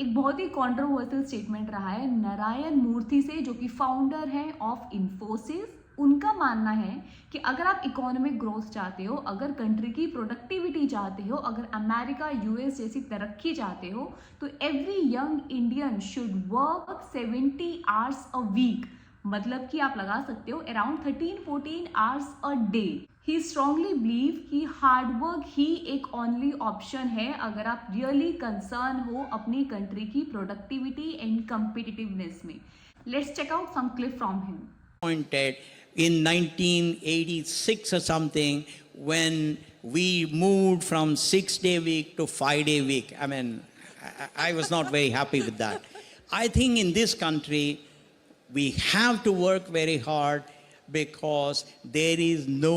एक बहुत ही controversial statement रहा है नारायण मूर्ति से, जो कि फाउंडर हैं ऑफ इन्फोसिस। उनका मानना है कि अगर आप इकोनॉमिक ग्रोथ चाहते हो, अगर कंट्री की प्रोडक्टिविटी चाहते हो, अगर अमेरिका यूएस जैसी तरक्की चाहते हो, तो every young Indian should work 70 hours a week. मतलब कि आप लगा सकते हो around 13-14 hours a day. He strongly believe कि हार्डवर्क ही एक ओनली ऑप्शन है अगर आप रियली कंसर्न हो अपनी कंट्री की प्रोडक्टिविटी एंड कम्पिटिटिवनेस में। Let's check out some clip from him. Appointed in 1986 or something, when we moved from 6-day week to 5-day week. I mean, I was not very happy with that. I think in this country, we have to work very hard because there is no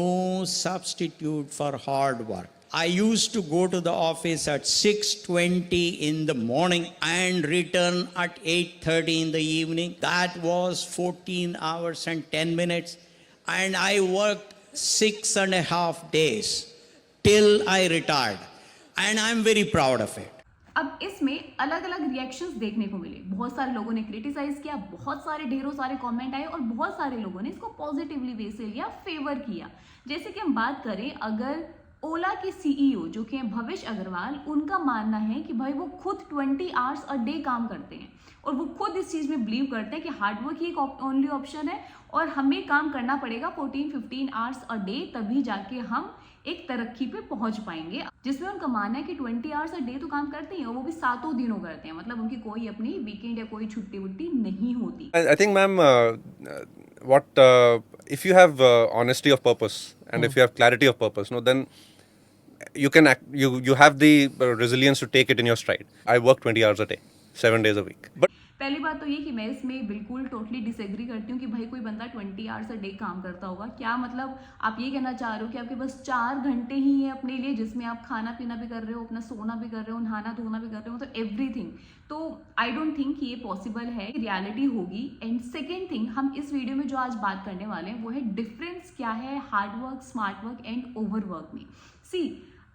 substitute for hard work. I used to go to the office at 6:20 in the morning and return at 8:30 in the evening. That was 14 hours and 10 minutes. And I worked 6.5 days till I retired. And I'm very proud of it. अब इसमें अलग अलग reactions देखने को मिले। बहुत सारे लोगों ने क्रिटिसाइज किया, बहुत सारे ढेरों सारे कमेंट आए और बहुत सारे लोगों ने इसको पॉजिटिवली वे से लिया, फेवर किया। जैसे कि हम बात करें, अगर ओला के सीईओ जो कि हैं भविष्य अग्रवाल, उनका मानना है कि भाई वो खुद 20 आवर्स अ डे काम करते हैं और वो खुद इस चीज में बिलीव करते हैं कि हार्डवर्क ही एक ओनली ऑप्शन है और हमें काम करना पड़ेगा 14-15 आवर्स अ डे, तभी जाके हम एक तरक्की पे पहुंच पाएंगे। जिसमें उनका मानना है कि 20 आवर्स अ डे तो काम करते हैं और वो भी 7 दिनों करते हैं, मतलब उनकी कोई अपनी वीकेंड या कोई छुट्टी वुट्टी नहीं होती। I think, ma'am, what if you have honesty of purpose and if you have clarity of purpose, no, then you can you have the resilience to take it in your stride. I work 20 hours a day, 7 days a week. But पहली बात तो ये कि मैं इसमें बिल्कुल totally disagree करती हूँ कि भाई कोई बंदा 20 आवर्स अ डे काम करता होगा। क्या मतलब आप ये कहना चाह रहे हो कि आपके पास 4 घंटे ही है अपने लिए, जिसमें आप खाना पीना भी कर रहे हो, अपना सोना भी कर रहे हो, नहाना धोना भी कर रहे हो, मतलब एवरीथिंग। तो आई डोंट थिंक कि ये पॉसिबल है, रियलिटी होगी। एंड सेकेंड थिंग, हम इस वीडियो में जो आज बात करने वाले हैं वो है डिफरेंस क्या है hard work, smart work and overwork में। सी,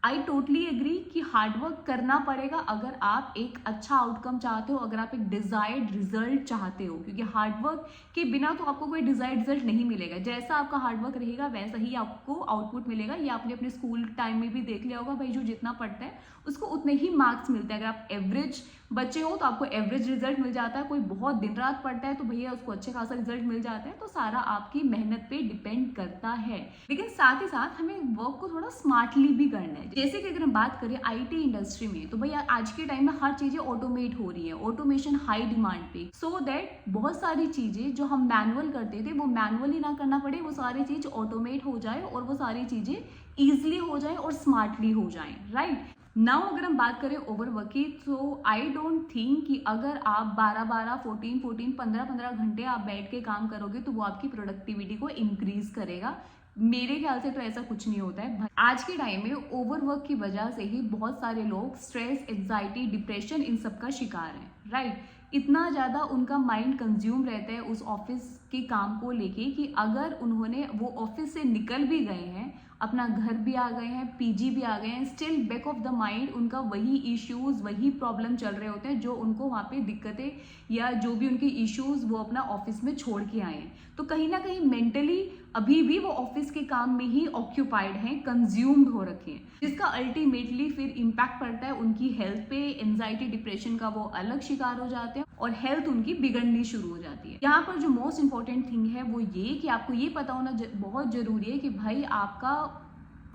आई टोटली एग्री कि हार्डवर्क करना पड़ेगा अगर आप एक अच्छा आउटकम चाहते हो, अगर आप एक डिजायर्ड रिजल्ट चाहते हो, क्योंकि हार्डवर्क के बिना तो आपको कोई डिजायर्ड रिजल्ट नहीं मिलेगा। जैसा आपका हार्डवर्क रहेगा वैसा ही आपको आउटपुट मिलेगा। ये आपने अपने स्कूल टाइम में भी देख लिया होगा, भाई जो जितना पढ़ता है उसको उतने ही मार्क्स मिलते हैं। अगर आप एवरेज बच्चे हो तो आपको एवरेज रिजल्ट मिल जाता है, कोई बहुत दिन रात पढ़ता है तो भैया उसको अच्छे खासा रिजल्ट मिल जाता है। तो सारा आपकी मेहनत पे डिपेंड करता है, लेकिन साथ ही साथ हमें वर्क को थोड़ा स्मार्टली भी करना है। जैसे कि अगर हम बात करें आईटी इंडस्ट्री में, तो भैया आज के टाइम में हर चीजें ऑटोमेट हो रही है, ऑटोमेशन हाई डिमांड पे, सो दैट बहुत सारी चीजें जो हम मैनुअल करते थे वो मैनुअली ना करना पड़े, वो सारी चीज ऑटोमेट हो जाए और वो सारी चीजें ईजिली हो जाए और स्मार्टली हो जाए, राइट। नाउ अगर हम बात करें ओवरवर्क की, तो आई डोंट थिंक कि अगर आप 12-12, 14-14, 15-15 घंटे आप बैठ के काम करोगे तो वो आपकी प्रोडक्टिविटी को इंक्रीज करेगा। मेरे ख्याल से तो ऐसा कुछ नहीं होता है। आज के टाइम में ओवरवर्क की वजह से ही बहुत सारे लोग स्ट्रेस, एंजाइटी, डिप्रेशन इन सब का शिकार हैं, राइट। इतना ज़्यादा उनका माइंड कंज्यूम रहता है उस ऑफिस के काम को लेके कि अगर उन्होंने वो ऑफिस से निकल भी गए हैं, अपना घर भी आ गए हैं, पीजी भी आ गए हैं, still back of the mind उनका वही इश्यूज, वही प्रॉब्लम चल रहे होते हैं जो उनको वहाँ पे दिक्कतें या जो भी उनके इश्यूज वो अपना ऑफिस में छोड़ के आए हैं। तो कहीं ना कहीं मेंटली अभी भी वो ऑफिस के काम में ही ऑक्यूपाइड हैं, कंज्यूम्ड हो रखे हैं, जिसका अल्टीमेटली फिर इम्पैक्ट पड़ता है उनकी हेल्थ पे। एंजाइटी, डिप्रेशन का वो अलग शिकार हो जाते हैं और हेल्थ उनकी बिगड़नी शुरू हो जाती है। यहाँ पर जो मोस्ट इंपॉर्टेंट थिंग है वो ये कि आपको ये पता होना बहुत जरूरी है कि भाई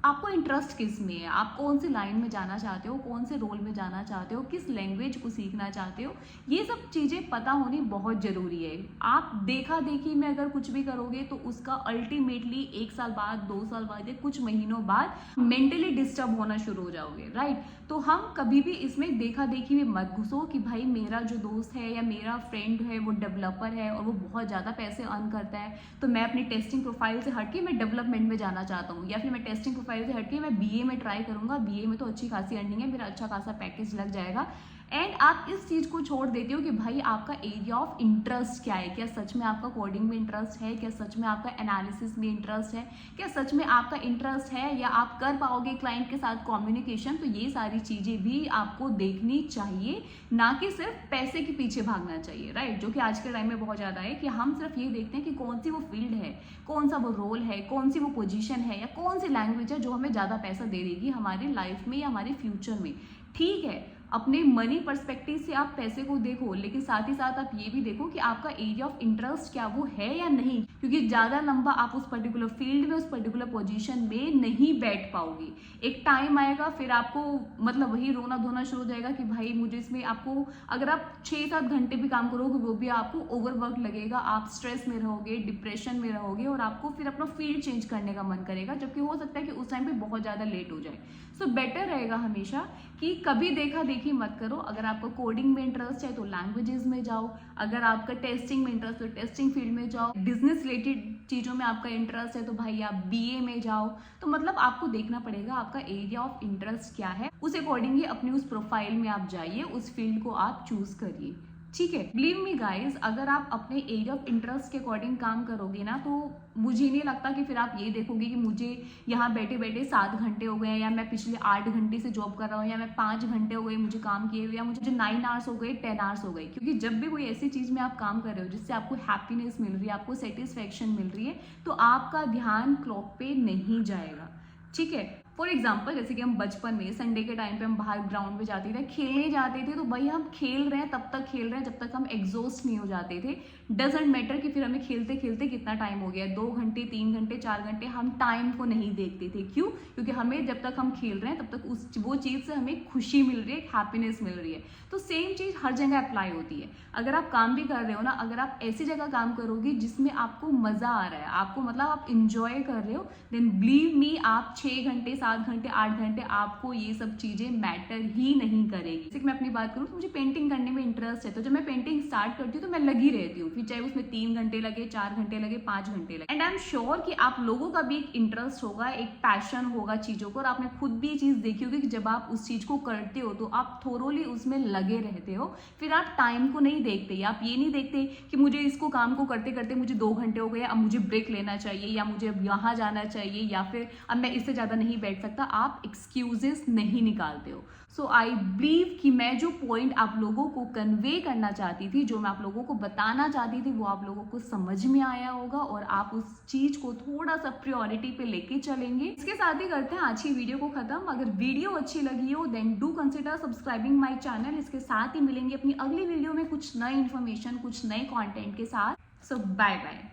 आपको इंटरेस्ट किस में है, आप कौन सी लाइन में जाना चाहते हो, कौन से रोल में जाना चाहते हो, किस लैंग्वेज को सीखना चाहते हो। ये सब चीज़ें पता होनी बहुत ज़रूरी है। आप देखा देखी में अगर कुछ भी करोगे तो उसका अल्टीमेटली 1 साल बाद, 2 साल बाद या कुछ महीनों बाद मेंटली डिस्टर्ब होना शुरू हो जाओगे, राइट। तो हम कभी भी इसमें देखा देखी में मत घुसो कि भाई मेरा जो दोस्त है या मेरा फ्रेंड है वो डेवलपर है और वो बहुत ज़्यादा पैसे अर्न करता है, तो मैं अपनी टेस्टिंग प्रोफाइल से हटके मैं डेवलपमेंट में जाना चाहता हूँ, या फिर मैं टेस्टिंग प्रोफाइल से हटके मैं बीए में ट्राई करूँगा, बीए में तो अच्छी खासी अर्निंग है, मेरा अच्छा खासा पैकेज लग जाएगा। एंड आप इस चीज़ को छोड़ देते हो कि भाई आपका एरिया ऑफ इंटरेस्ट क्या है, क्या सच में आपका कोडिंग में इंटरेस्ट है, क्या सच में आपका एनालिसिस में इंटरेस्ट है, क्या सच में आपका इंटरेस्ट है, या आप कर पाओगे क्लाइंट के साथ कम्युनिकेशन। तो ये सारी चीज़ें भी आपको देखनी चाहिए, ना कि सिर्फ पैसे के पीछे भागना चाहिए, राइट। जो कि आज के टाइम में बहुत ज़्यादा है कि हम सिर्फ ये देखते हैं कि कौन सी वो फील्ड है, कौन सा वो रोल है, कौन सी वो पोजीशन है, या कौन सी लैंग्वेज है जो हमें ज़्यादा पैसा दे देगी हमारी लाइफ में या हमारे फ्यूचर में। ठीक है, अपने मनी पर्सपेक्टिव से आप पैसे को देखो, लेकिन साथ ही साथ आप ये भी देखो कि आपका एरिया ऑफ इंटरेस्ट क्या वो है या नहीं, क्योंकि ज़्यादा लंबा आप उस पर्टिकुलर फील्ड में, उस पर्टिकुलर पोजीशन में नहीं बैठ पाओगे। एक टाइम आएगा फिर आपको मतलब वही रोना धोना शुरू हो जाएगा कि भाई मुझे इसमें, आपको अगर आप 6-7 घंटे भी काम करोगे वो भी आपको ओवरवर्क लगेगा, आप स्ट्रेस में रहोगे, डिप्रेशन में रहोगे, और आपको फिर अपना फील्ड चेंज करने का मन करेगा, जबकि हो सकता है कि उस टाइम पे बहुत ज़्यादा लेट हो जाए। सो बेटर रहेगा हमेशा कि कभी देखा देखी मत करो। अगर आपको कोडिंग में इंटरेस्ट है तो लैंग्वेजेस में जाओ, अगर आपका टेस्टिंग में इंटरेस्ट है तो टेस्टिंग फील्ड में जाओ, बिजनेस रिलेटेड चीज़ों में आपका इंटरेस्ट है तो भाई आप बीए में जाओ। तो मतलब आपको देखना पड़ेगा आपका एरिया ऑफ इंटरेस्ट क्या है, उस अकॉर्डिंगली अपनी उस प्रोफाइल में आप जाइए, उस फील्ड को आप चूज करिए। ठीक है, बिलीव मी गाइज, अगर आप अपने एरिया ऑफ इंटरेस्ट के अकॉर्डिंग काम करोगे ना, तो मुझे नहीं लगता कि फिर आप ये देखोगे कि मुझे यहाँ बैठे बैठे 7 घंटे हो गए, या मैं पिछले 8 घंटे से जॉब कर रहा हूँ, या मैं 5 घंटे हो गए मुझे काम किए हुए, या मुझे 9 आवर्स हो गए, 10 आवर्स हो गए। क्योंकि जब भी कोई ऐसी चीज़ में आप काम कर रहे हो जिससे आपको हैप्पीनेस मिल रही है, आपको सेटिस्फेक्शन मिल रही है, तो आपका ध्यान क्लॉक पे नहीं जाएगा। ठीक है, फॉर एग्जाम्पल जैसे कि हम बचपन में संडे के टाइम पे हम बाहर ग्राउंड में जाते थे, खेलने जाते थे, तो भाई हम खेल रहे हैं तब तक खेल रहे हैं जब तक हम एग्जॉस्ट नहीं हो जाते थे। डजेंट मैटर कि फिर हमें खेलते खेलते कितना टाइम हो गया, 2 घंटे 3 घंटे 4 घंटे, हम टाइम को नहीं देखते थे। क्यों? क्योंकि हमें जब तक हम खेल रहे हैं तब तक वो चीज़ से हमें खुशी मिल रही है, हैप्पीनेस मिल रही है। तो सेम चीज़ हर जगह अप्लाई होती है। अगर आप काम भी कर रहे हो ना, अगर आप ऐसी जगह काम करोगे जिसमें आपको मज़ा आ रहा है, आपको मतलब आप इंजॉय कर रहे हो, देन बिलीव मी आप 6 घंटे 7 घंटे 8 घंटे आपको ये सब चीज़ें मैटर ही नहीं करेगी। जैसे कि मैं अपनी बात करूँ तो मुझे पेंटिंग करने में इंटरेस्ट है, तो जब मैं पेंटिंग स्टार्ट करती हूँ तो मैं लगी रहती हूँ, फिर चाहे उसमें 3 घंटे लगे, 4 घंटे लगे, 5 घंटे लगे। एंड आई एम श्योर कि आप लोगों का भी एक इंटरेस्ट होगा, एक पैशन होगा चीज़ों को, और आपने खुद भी ये चीज़ देखी होगी कि जब आप उस चीज़ को करते हो तो आप थोरोली उसमें लगे रहते हो, फिर आप टाइम को नहीं देखते। आप ये नहीं देखते कि मुझे इसको काम को करते करते मुझे 2 घंटे हो गए, अब मुझे ब्रेक लेना चाहिए, या मुझे अब यहाँ जाना चाहिए, या फिर अब मैं इससे ज़्यादा नहीं बैठ सकता। आप एक्सक्यूजेस नहीं निकालते हो। सो आई बिलीव कि मैं जो पॉइंट आप लोगों को कन्वे करना चाहती थी, जो मैं आप लोगों को बताना चाहती थी, वो आप लोगों को समझ में आया होगा, और आप उस चीज़ को थोड़ा सा प्रायोरिटी पे लेके चलेंगे। इसके साथ ही करते हैं आज की वीडियो को खत्म। अगर वीडियो अच्छी लगी हो then do consider subscribing my channel. इसके साथ ही मिलेंगे अपनी अगली वीडियो में कुछ नई इन्फॉर्मेशन, कुछ नए कॉन्टेंट के साथ। सो बाय बाय।